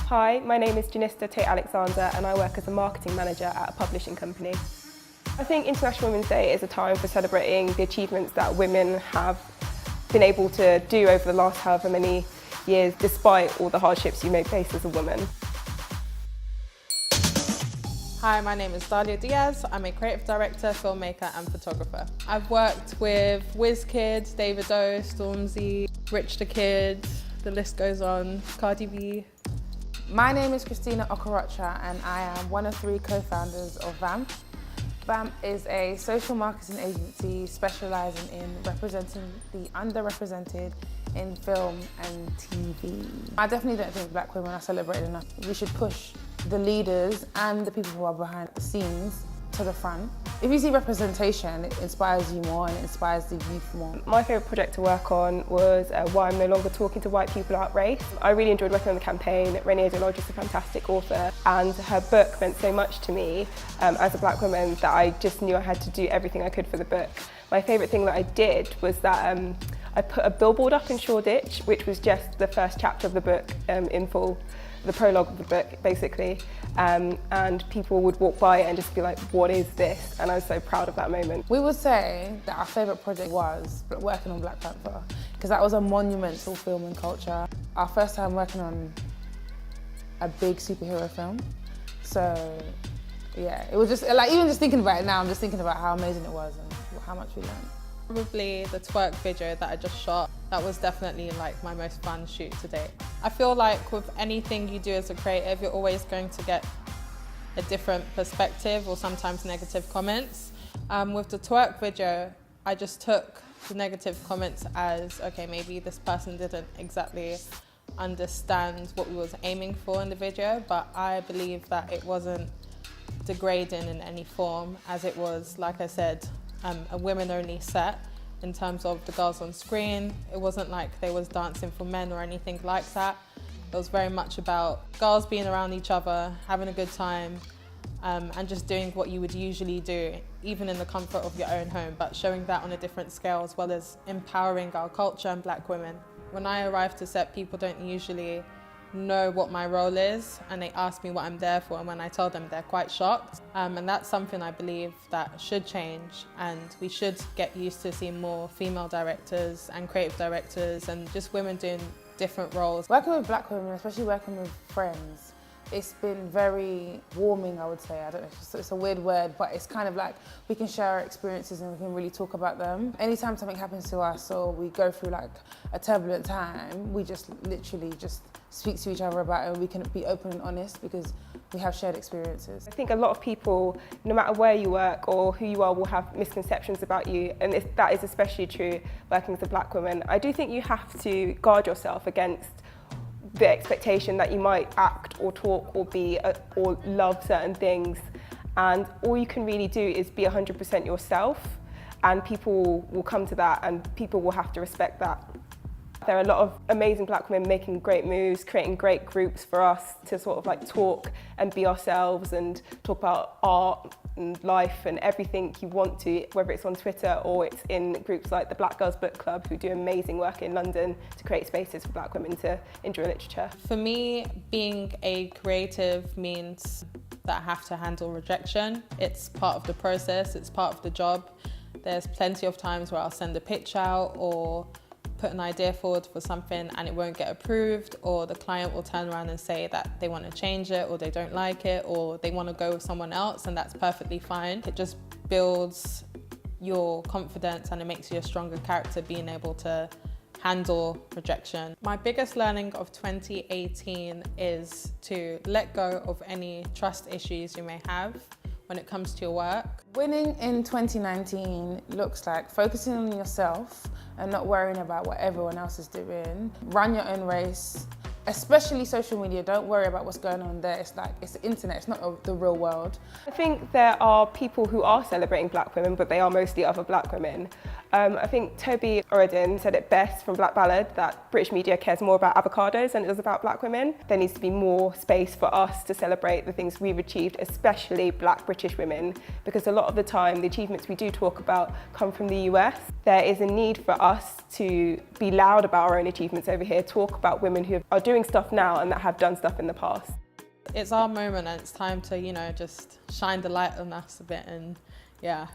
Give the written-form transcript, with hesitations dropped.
Hi, my name is Genista Tate-Alexander and I work as a marketing manager at a publishing company. I think International Women's Day is a time for celebrating the achievements that women have been able to do over the last however many years, despite all the hardships you may face as a woman. Hi, my name is Dalia Diaz. I'm a creative director, filmmaker and photographer. I've worked with WizKid, David-O, Stormzy, Rich the Kid, the list goes on, Cardi B. My name is Christina Okorocha and I am one of 3 co-founders of VAMP. VAMP is a social marketing agency specialising in representing the underrepresented in film and TV. I definitely don't think black women are celebrated enough. We should push the leaders and the people who are behind the scenes to the front. If you see representation, it inspires you more and it inspires the youth more. My favourite project to work on was Why I'm No Longer Talking to White People About Race. I really enjoyed working on the campaign. Eddo-Lodge is a fantastic author and her book meant so much to me as a black woman that I just knew I had to do everything I could for the book. My favourite thing that I did was that I put a billboard up in Shoreditch, which was just the first chapter of the book in full, the prologue of the book basically, and people would walk by it and just be like, what is this? And I was so proud of that moment. We would say that our favourite project was working on Black Panther, because that was a monumental film in culture. Our first time working on a big superhero film. So yeah, it was just like, even just thinking about it now, I'm just thinking about how amazing it was and how much we learned. Probably the twerk video that I just shot. That was definitely like my most fun shoot to date. I feel like with anything you do as a creative, you're always going to get a different perspective or sometimes negative comments. With the twerk video, I just took the negative comments as, okay, maybe this person didn't exactly understand what we was aiming for in the video, but I believe that it wasn't degrading in any form, as it was, like I said, a women-only set in terms of the girls on screen. It wasn't like they was dancing for men or anything like that. It was very much about girls being around each other, having a good time, and just doing what you would usually do, even in the comfort of your own home, but showing that on a different scale, as well as empowering our culture and black women. When I arrive to set, people don't usually know what my role is and they ask me what I'm there for, and when I tell them, they're quite shocked. And that's something I believe that should change, and we should get used to seeing more female directors and creative directors and just women doing different roles. Working with black women, especially working with friends, it's been very warming, I would say. I don't know, it's a weird word, but it's kind of like we can share our experiences and we can really talk about them. Anytime something happens to us or we go through like a turbulent time, we just literally just speak to each other about it and we can be open and honest because we have shared experiences. I think a lot of people, no matter where you work or who you are, will have misconceptions about you, and that is especially true working as a black woman. I do think you have to guard yourself against the expectation that you might act or talk or be or love certain things, and all you can really do is be 100% yourself, and people will come to that and people will have to respect that. There are a lot of amazing black women making great moves, creating great groups for us to sort of like talk and be ourselves and talk about art and life and everything you want to, whether it's on Twitter or it's in groups like the Black Girls Book Club, who do amazing work in London to create spaces for black women to enjoy literature. For me, being a creative means that I have to handle rejection. It's part of the process, it's part of the job. There's plenty of times where I'll send a pitch out or put an idea forward for something and it won't get approved, or the client will turn around and say that they want to change it or they don't like it or they want to go with someone else, and that's perfectly fine. It just builds your confidence and it makes you a stronger character, being able to handle rejection. My biggest learning of 2018 is to let go of any trust issues you may have when it comes to your work. Winning in 2019 looks like focusing on yourself and not worrying about what everyone else is doing. Run your own race, especially social media. Don't worry about what's going on there. It's like, it's the internet, it's not the real world. I think there are people who are celebrating black women, but they are mostly other black women. I think Toby Oredin said it best from Black Ballad, that British media cares more about avocados than it does about black women. There needs to be more space for us to celebrate the things we've achieved, especially black British women, because a lot of the time the achievements we do talk about come from the US. There is a need for us to be loud about our own achievements over here, talk about women who are doing stuff now and that have done stuff in the past. It's our moment and it's time to, just shine the light on us a bit and yeah.